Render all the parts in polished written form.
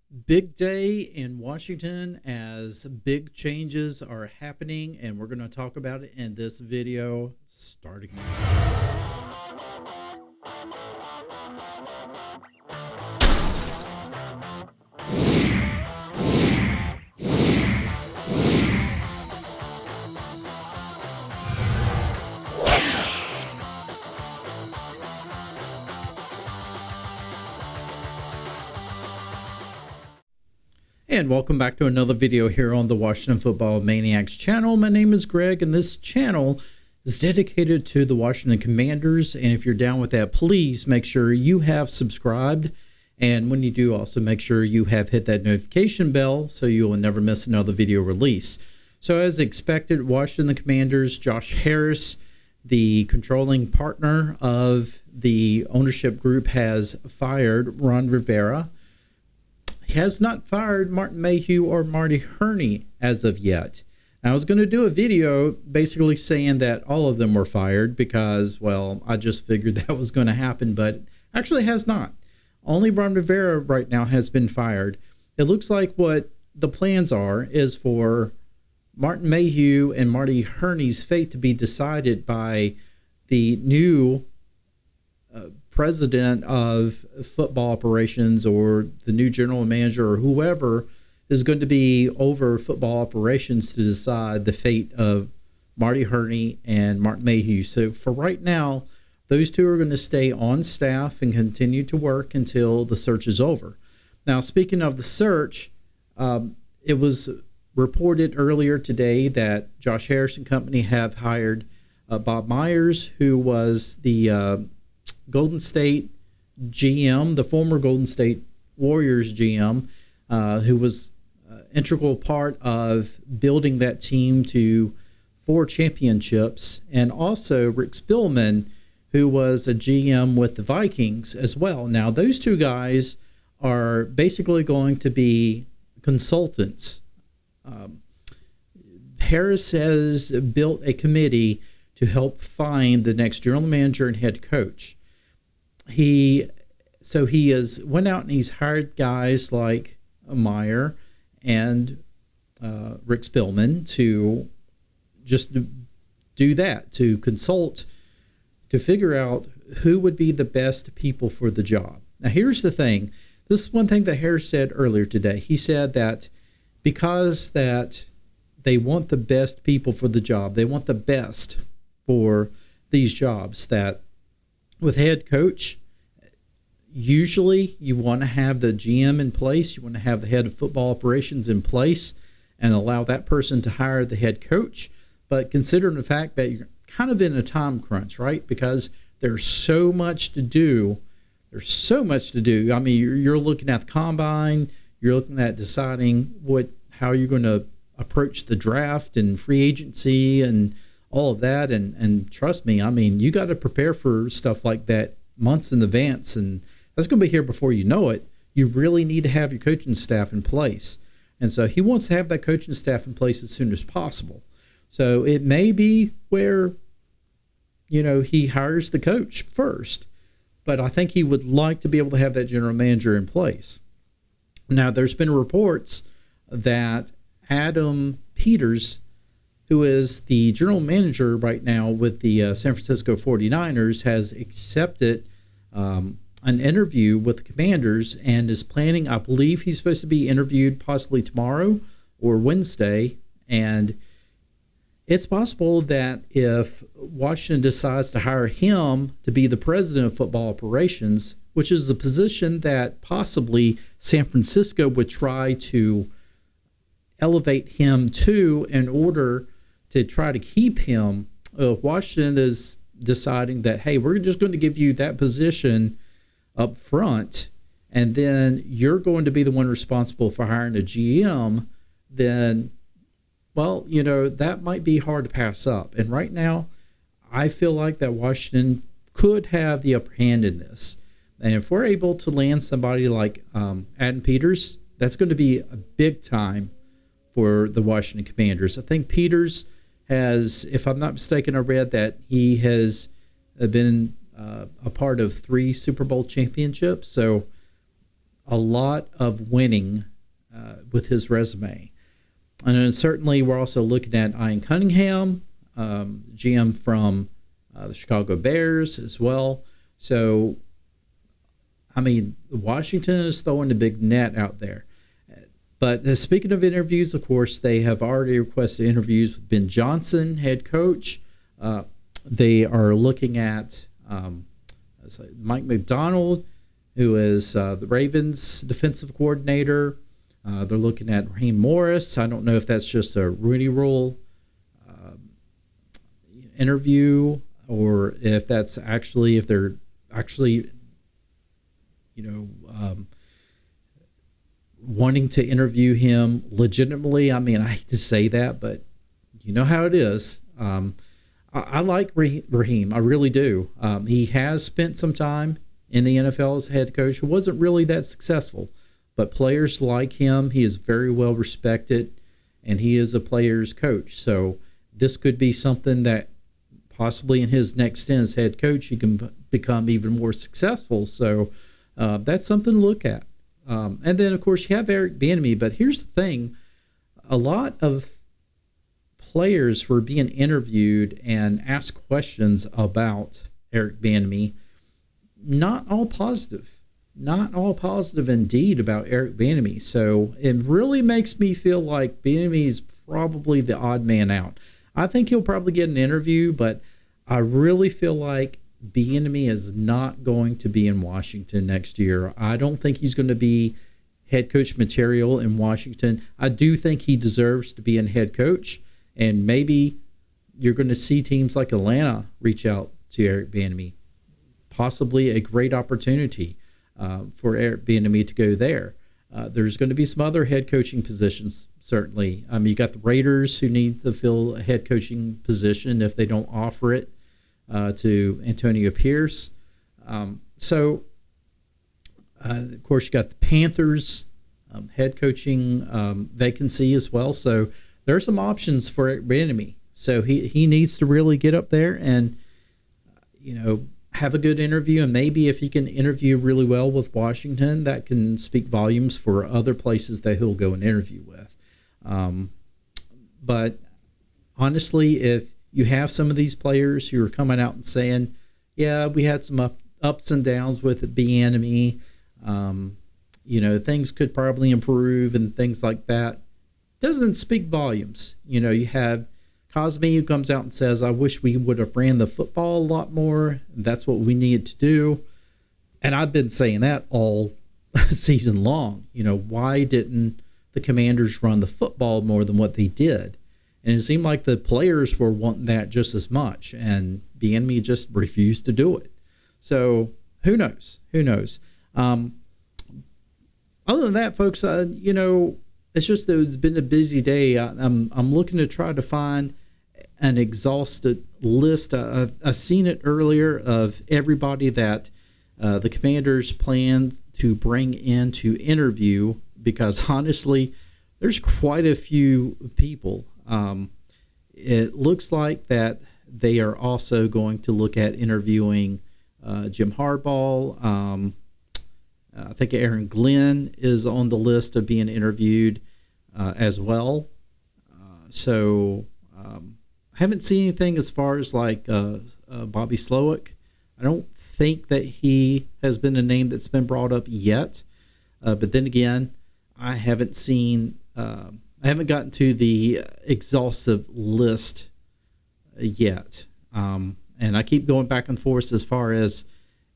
Big day in Washington as big changes are happening, and we're going to talk about it in this video starting now. And welcome back to another video here on the Washington Football Maniacs channel. My name is Greg, and this channel is dedicated to the Washington Commanders. And if you're down with that, please make sure you have subscribed. And when you do, also make sure you have hit that notification bell so you will never miss another video release. So as expected, Washington Commanders, Josh Harris, the controlling partner of the ownership group, has fired Ron Rivera. He has not fired Martin Mayhew or Marty Herney as of yet. Now, I was going to do a video basically saying that all of them were fired because, well, I just figured that was going to happen, but actually has not. Only Ron Rivera right now has been fired. It looks like what the plans are is for Martin Mayhew and Marty Herney's fate to be decided by the new president of football operations, or the new general manager, or whoever is going to be over football operations to decide the fate of Marty Herney and Martin Mayhew. So for right now, those two are going to stay on staff and continue to work until the search is over. Now, speaking of the search, it was reported earlier today that Josh Harris and company have hired Bob Myers, who was the Golden State GM, the former Golden State Warriors GM, who was integral part of building that team to 4 championships, and also Rick Spielman, who was a GM with the Vikings as well. Now, those two guys are basically going to be consultants. Harris has built a committee to help find the next general manager and head coach. He has went out and he's hired guys like Meyer and Rick Spielman to just do that, to consult, to figure out who would be the best people for the job. Now, here's the thing. This is one thing that Harris said earlier today. He said that because that they want the best people for the job, they want the best for these jobs, that with head coach, usually you want to have the GM in place, you want to have the head of football operations in place and allow that person to hire the head coach. But considering the fact that you're kind of in a time crunch, right? Because there's so much to do. There's so much to do. I mean, you're looking at the combine, you're looking at deciding how you're going to approach the draft and free agency and all of that. And trust me, I mean, you got to prepare for stuff like that months in advance, and that's going to be here before you know it. You really need to have your coaching staff in place. And so he wants to have that coaching staff in place as soon as possible. So it may be where, he hires the coach first, but I think he would like to be able to have that general manager in place. Now, there's been reports that Adam Peters, who is the general manager right now with the San Francisco 49ers, has accepted an interview with the Commanders and is planning, I believe he's supposed to be interviewed possibly tomorrow or Wednesday. And it's possible that if Washington decides to hire him to be the president of football operations, which is the position that possibly San Francisco would try to elevate him to in order to try to keep him, Washington is deciding that, hey, we're just going to give you that position up front, and then you're going to be the one responsible for hiring a GM, then, well, that might be hard to pass up. And right now, I feel like that Washington could have the upper hand in this. And if we're able to land somebody like Adam Peters, that's going to be a big time for the Washington Commanders. I think Peters has, if I'm not mistaken, I read that he has been a part of 3 Super Bowl championships. So a lot of winning with his resume. And then certainly we're also looking at Ian Cunningham, GM from the Chicago Bears as well. So, I mean, Washington is throwing the big net out there. But speaking of interviews, of course, they have already requested interviews with Ben Johnson, head coach. They are looking at Mike McDonald, who is the Ravens defensive coordinator. They're looking at Raheem Morris. I don't know if that's just a Rooney Rule interview or if that's actually, if they're actually, wanting to interview him legitimately. I mean, I hate to say that, but you know how it is. I like Raheem. I really do. He has spent some time in the NFL as head coach. He wasn't really that successful, but players like him. He is very well respected, and he is a player's coach. So this could be something that possibly in his next stint as head coach, he can become even more successful. So that's something to look at. And then, of course, you have Eric Bieniemy. But here's the thing. A lot of players were being interviewed and asked questions about Eric Bieniemy. Not all positive. Not all positive indeed about Eric Bieniemy. So it really makes me feel like Bieniemy is probably the odd man out. I think he'll probably get an interview, but I really feel like Bieniemy is not going to be in Washington next year. I don't think he's going to be head coach material in Washington. I do think he deserves to be in head coach, and maybe you're going to see teams like Atlanta reach out to Eric Bieniemy. Possibly a great opportunity for Eric Bieniemy to go there. There's going to be some other head coaching positions, certainly. You got the Raiders who need to fill a head coaching position if they don't offer it to Antonio Pierce. Of course, you got the Panthers head coaching vacancy as well. So there are some options for Eric Bieniemy. So he needs to really get up there and, have a good interview. And maybe if he can interview really well with Washington, that can speak volumes for other places that he'll go and interview with. But honestly, if you have some of these players who are coming out and saying, yeah, we had some ups and downs with Bieniemy, things could probably improve and things like that, doesn't speak volumes. You have Cosme who comes out and says, I wish we would have ran the football a lot more. That's what we needed to do. And I've been saying that all season long. Why didn't the Commanders run the football more than what they did? And it seemed like the players were wanting that just as much, and Bieniemy just refused to do it. So who knows? Who knows? Other than that, folks, it's just that it's been a busy day. I'm looking to try to find an exhaustive list. I've seen it earlier of everybody that the Commanders plan to bring in to interview, because honestly, there's quite a few people. It looks like that they are also going to look at interviewing Jim Harbaugh. I think Aaron Glenn is on the list of being interviewed as well. I haven't seen anything as far as like Bobby Slowick. I don't think that he has been a name that's been brought up yet. But then again, I haven't gotten to the exhaustive list yet. And I keep going back and forth as far as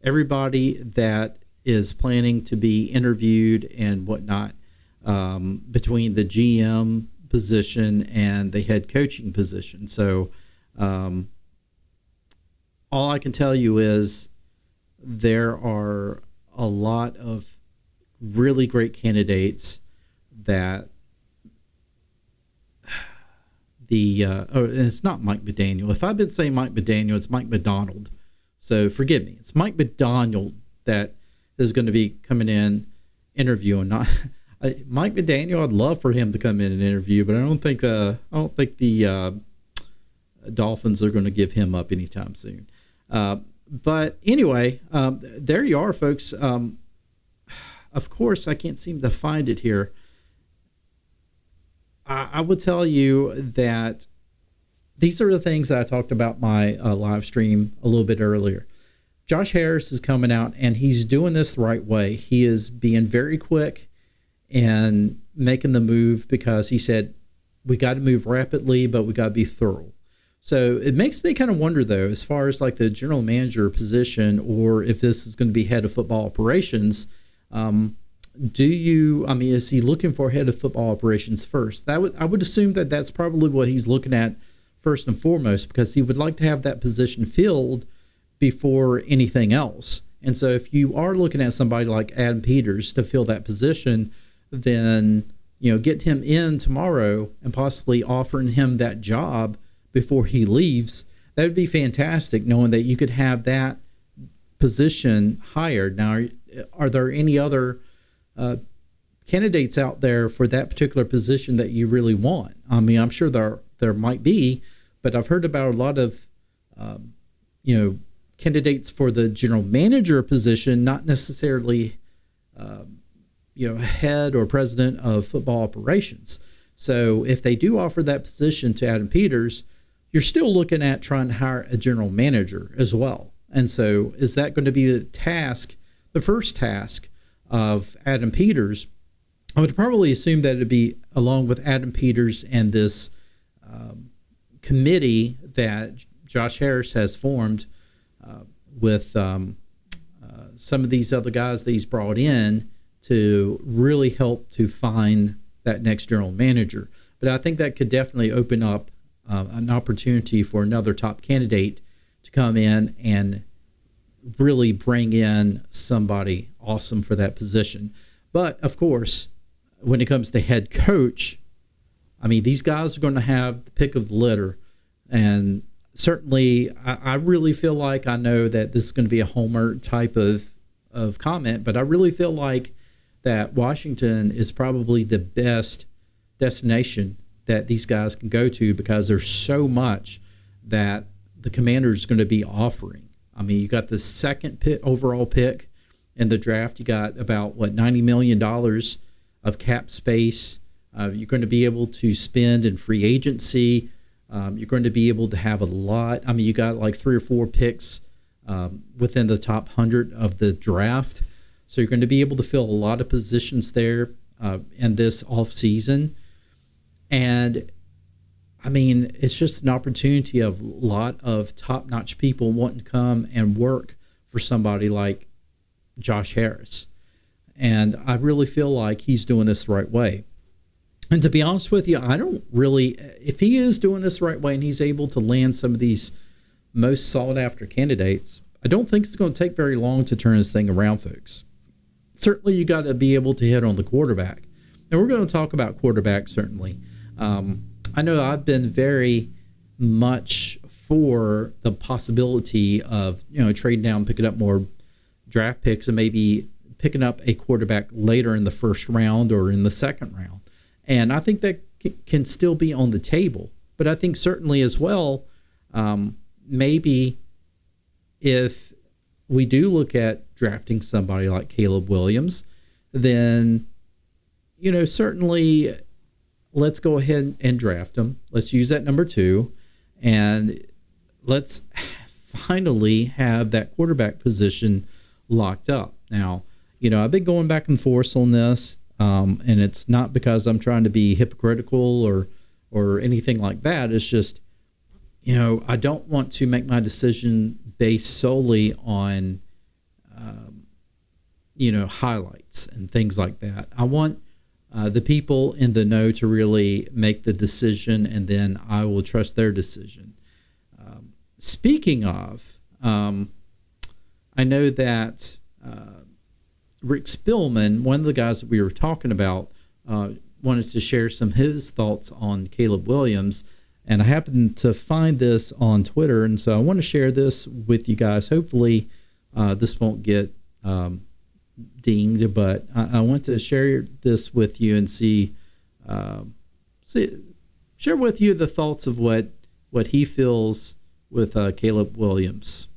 everybody that is planning to be interviewed and whatnot, between the GM position and the head coaching position. So all I can tell you is there are a lot of really great candidates that and it's not Mike McDaniel. If I've been saying Mike McDaniel, it's Mike McDonald. So forgive me. It's Mike McDonald that is going to be coming in interviewing. Not Mike McDaniel. I'd love for him to come in and interview, but I don't think the Dolphins are going to give him up anytime soon. But anyway, there you are, folks. of course, I can't seem to find it here. I would tell you that these are the things that I talked about my live stream a little bit earlier. Josh Harris is coming out and he's doing this the right way. He is being very quick and making the move because he said, we got to move rapidly, but we got to be thorough. So it makes me kind of wonder, though, as far as like the general manager position, or if this is going to be head of football operations. Is he looking for head of football operations first? I would assume that that's probably what he's looking at first and foremost, because he would like to have that position filled before anything else. And so if you are looking at somebody like Adam Peters to fill that position, then, getting him in tomorrow and possibly offering him that job before he leaves, that would be fantastic, knowing that you could have that position hired. Now, are there any other candidates out there for that particular position that you really want? I mean, I'm sure there might be, but I've heard about a lot of, candidates for the general manager position, not necessarily, head or president of football operations. So if they do offer that position to Adam Peters, you're still looking at trying to hire a general manager as well. And so is that going to be the first task of Adam Peters? I would probably assume that it'd be along with Adam Peters and this committee that Josh Harris has formed with some of these other guys that he's brought in to really help to find that next general manager. But I think that could definitely open up an opportunity for another top candidate to come in and really bring in somebody awesome for that position. But of course, when it comes to head coach, I mean, these guys are going to have the pick of the litter. And certainly, I really feel like, I know that this is going to be a homer type of comment, but I really feel like that Washington is probably the best destination that these guys can go to, because there's so much that the Commanders are going to be offering. I mean, you got the second overall pick in the draft. You got about, $90 million of cap space. You're going to be able to spend in free agency. You're going to be able to have a lot. I mean, you got like 3 or 4 picks within the top 100 of the draft. So you're going to be able to fill a lot of positions there in this offseason. And I mean, it's just an opportunity of a lot of top-notch people wanting to come and work for somebody like Josh Harris. And I really feel like he's doing this the right way. And to be honest with you, I don't really, if he is doing this the right way and he's able to land some of these most sought-after candidates, I don't think it's going to take very long to turn this thing around, folks. Certainly, you got to be able to hit on the quarterback. And we're going to talk about quarterback, certainly. I know I've been very much for the possibility of, trading down, picking up more draft picks, and maybe picking up a quarterback later in the first round or in the second round. And I think that can still be on the table. But I think certainly as well, maybe if we do look at drafting somebody like Caleb Williams, then, certainly let's go ahead and draft him. Let's use that number 2, and let's finally have that quarterback position locked up. Now, I've been going back and forth on this, and it's not because I'm trying to be hypocritical or anything like that. It's just, I don't want to make my decision based solely on, highlights and things like that. I want the people in the know to really make the decision, and then I will trust their decision. Speaking of, I know that Rick Spielman, one of the guys that we were talking about, wanted to share some of his thoughts on Caleb Williams, and I happened to find this on Twitter, and so I want to share this with you guys. Hopefully, this won't get dinged, but I want to share this with you and share with you the thoughts of what he feels with Caleb Williams.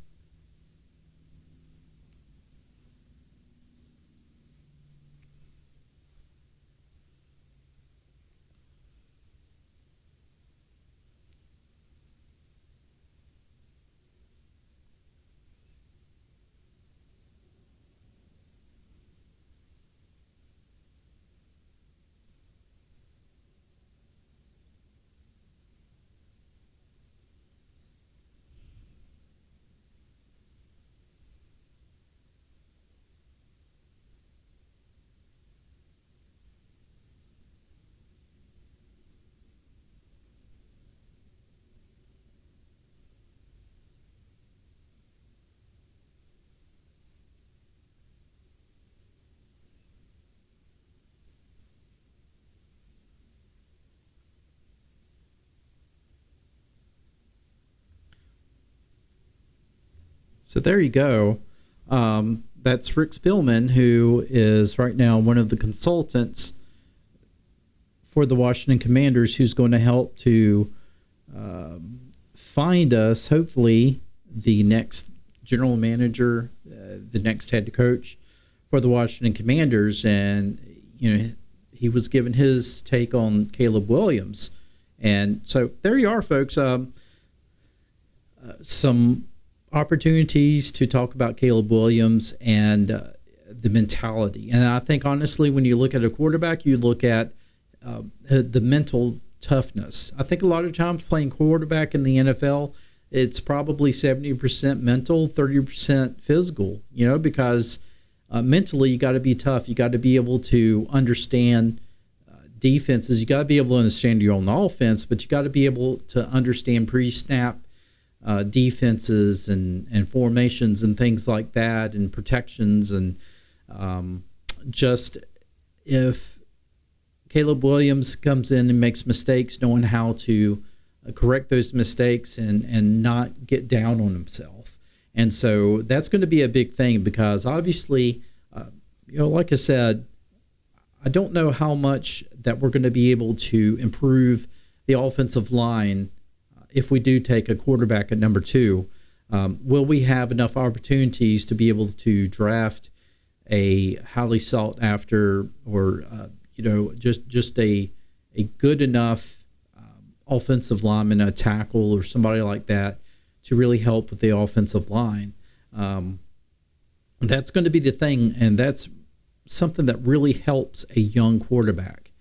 So there you go. That's Rick Spielman, who is right now one of the consultants for the Washington Commanders, who's going to help to find us, hopefully, the next general manager, the next head coach for the Washington Commanders. And, he was given his take on Caleb Williams. And so there you are, folks. Some opportunities to talk about Caleb Williams and the mentality. And I think, honestly, when you look at a quarterback, you look at the mental toughness. I think a lot of times playing quarterback in the NFL, it's probably 70% mental, 30% physical, because mentally you got to be tough. You got to be able to understand defenses. You got to be able to understand your own offense, but you got to be able to understand pre-snap defenses and formations and things like that, and protections. And just if Caleb Williams comes in and makes mistakes, knowing how to correct those mistakes and not get down on himself. And so that's going to be a big thing, because obviously, like I said, I don't know how much that we're going to be able to improve the offensive line if we do take a quarterback at number 2. Will we have enough opportunities to be able to draft a highly sought after, or just a good enough offensive lineman, a tackle or somebody like that, to really help with the offensive line? That's going to be the thing, and that's something that really helps a young quarterback.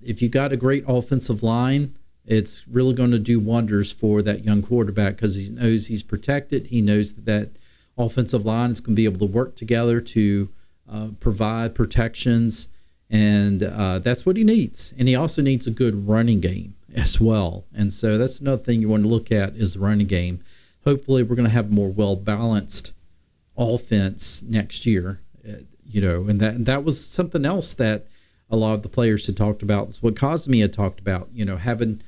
If you got a great offensive line, it's really going to do wonders for that young quarterback, because he knows he's protected. He knows that offensive line is going to be able to work together to provide protections, and that's what he needs. And he also needs a good running game as well. And so that's another thing you want to look at, is the running game. Hopefully we're going to have a more well-balanced offense next year, and that was something else that a lot of the players had talked about. It's what Cosme had talked about, having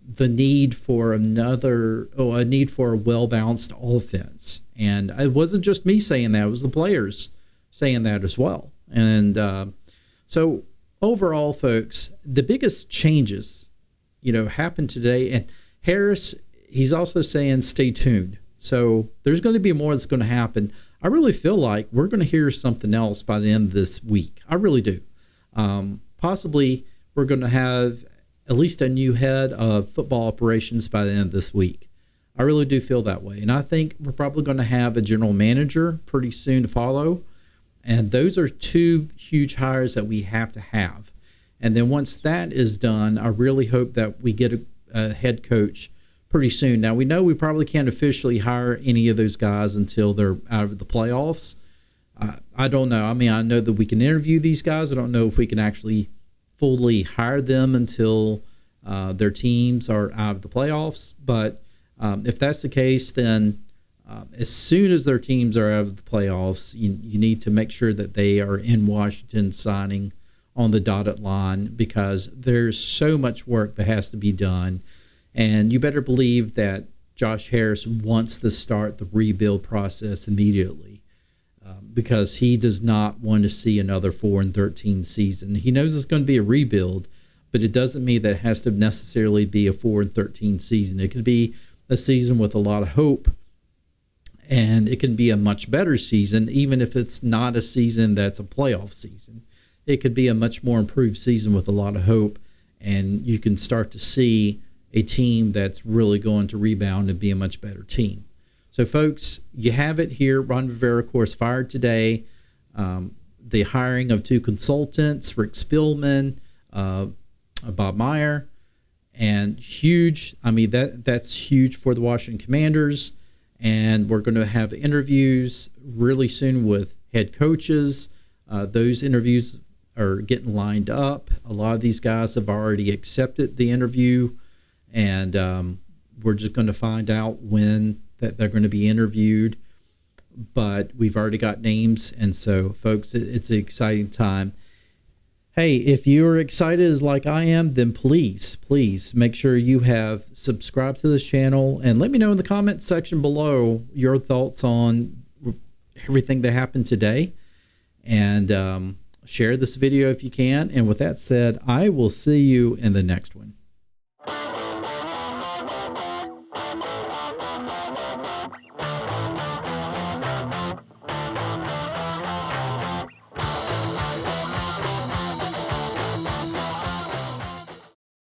the need for a well-balanced offense. And it wasn't just me saying that, it was the players saying that as well. And so overall, folks, the biggest changes, happened today. And Harris, he's also saying stay tuned. So there's going to be more that's going to happen. I really feel like we're going to hear something else by the end of this week. I really do. Possibly we're going to have at least a new head of football operations by the end of this week. I really do feel that way. And I think we're probably going to have a general manager pretty soon to follow. And those are 2 huge hires that we have to have. And then once that is done, I really hope that we get a head coach pretty soon. Now, we know we probably can't officially hire any of those guys until they're out of the playoffs. I don't know. I mean, I know that we can interview these guys. I don't know if we can actually fully hire them until their teams are out of the playoffs. But if that's the case, then as soon as their teams are out of the playoffs, you need to make sure that they are in Washington signing on the dotted line, because there's so much work that has to be done. And you better believe that Josh Harris wants to start the rebuild process immediately, because he does not want to see another 4-13 season. He knows it's going to be a rebuild, but it doesn't mean that it has to necessarily be a 4-13 season. It could be a season with a lot of hope, and it can be a much better season, even if it's not a season that's a playoff season. It could be a much more improved season with a lot of hope, and you can start to see a team that's really going to rebound and be a much better team. So, folks, you have it here. Ron Rivera, of course, fired today. The hiring of 2 consultants, Rick Spielman, Bob Meyer, and huge. I mean, that's huge for the Washington Commanders. And we're going to have interviews really soon with head coaches. Those interviews are getting lined up. A lot of these guys have already accepted the interview, and we're just going to find out when that they're going to be interviewed. But we've already got names, and so, folks, it's an exciting time. Hey, if you're excited as like I am, then please make sure you have subscribed to this channel and let me know in the comments section below your thoughts on everything that happened today. And share this video if you can. And with that said, I will see you in the next one.